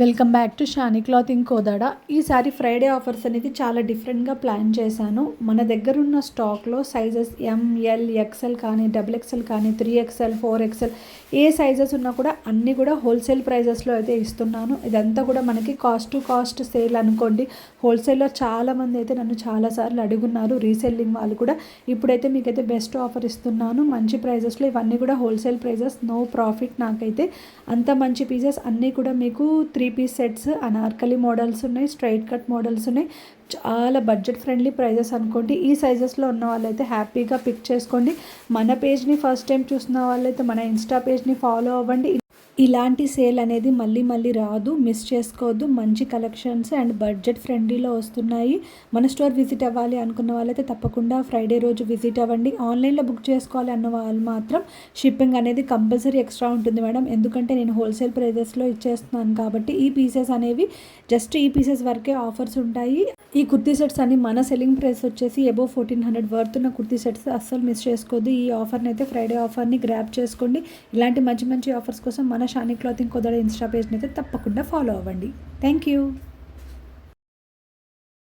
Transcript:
Welcome back to Shani clothing Kodad. ఈసారి Friday offers అనేది చాలా డిఫరెంట్గా ప్లాన్ చేశాను. మన దగ్గర ఉన్న స్టాక్లో సైజెస్ ఎంఎల్ ఎక్స్ఎల్ కానీ XXL కానీ 3XL 4XL ఏ సైజెస్ ఉన్నా కూడా అన్నీ కూడా హోల్సేల్ ప్రైజెస్లో అయితే ఇస్తున్నాను. ఇదంతా కూడా మనకి కాస్ట్ టు కాస్ట్ సేల్ అనుకోండి. హోల్సేల్లో చాలామంది అయితే నన్ను చాలాసార్లు అడుగున్నారు, రీసెల్లింగ్ వాళ్ళు కూడా. ఇప్పుడైతే మీకైతే బెస్ట్ ఆఫర్ ఇస్తున్నాను మంచి ప్రైజెస్లో. ఇవన్నీ కూడా హోల్సేల్ ప్రైజెస్, నో ప్రాఫిట్ నాకైతే. అంత మంచి పీసెస్ అన్నీ కూడా మీకు 3 పీస్ సెట్స్, అనార్కలి మోడల్స్ ఉన్నాయి, స్ట్రైట్ కట్ మోడల్స్ ఉన్నాయి. చాలా బడ్జెట్ ఫ్రెండ్లీ ప్రైజెస్ అనుకోండి. ఈ సైజెస్లో ఉన్న వాళ్ళైతే హ్యాపీగా పిక్ చేసుకోండి. మన పేజ్ని ఫస్ట్ టైం చూసిన వాళ్ళైతే మన ఇన్స్టా పేజ్ని ఫాలో అవ్వండి. ఇలాంటి సేల్ అనేది మళ్ళీ మళ్ళీ రాదు, మిస్ చేసుకోవద్దు. మంచి కలెక్షన్స్ అండ్ బడ్జెట్ ఫ్రెండ్లీలో వస్తున్నాయి. మన స్టోర్ విజిట్ అవ్వాలి అనుకున్న వాళ్ళైతే తప్పకుండా ఫ్రైడే రోజు విజిట్ అవ్వండి. ఆన్లైన్లో బుక్ చేసుకోవాలి అన్న వాళ్ళు మాత్రం షిప్పింగ్ అనేది కంపల్సరీ ఎక్స్ట్రా ఉంటుంది మేడం, ఎందుకంటే నేను హోల్సేల్ ప్రైజెస్లో ఇచ్చేస్తున్నాను కాబట్టి. ఈ పీసెస్ అనేవి జస్ట్ ఈ పీసెస్ వరకే ఆఫర్స్ ఉంటాయి. ఈ కుర్తీ సెట్స్ అన్ని మన సెల్లింగ్ ప్రైస్ వచ్చేసి అబోవ్ 1400 వర్త్ ఉన్న కుర్తీ సెట్స్ అస్సలు మిస్ చేసుకోవద్దు. ఈ ఆఫర్ని అయితే ఫ్రైడే ఆఫర్ని గ్రాప్ చేసుకోండి. ఇలాంటి మంచి మంచి ఆఫర్స్ కోసం మన షాని క్లాతింగ్ కోదాడ ఇన్స్టా పేజ్ని అయితే తప్పకుండా ఫాలో అవ్వండి. Thank you.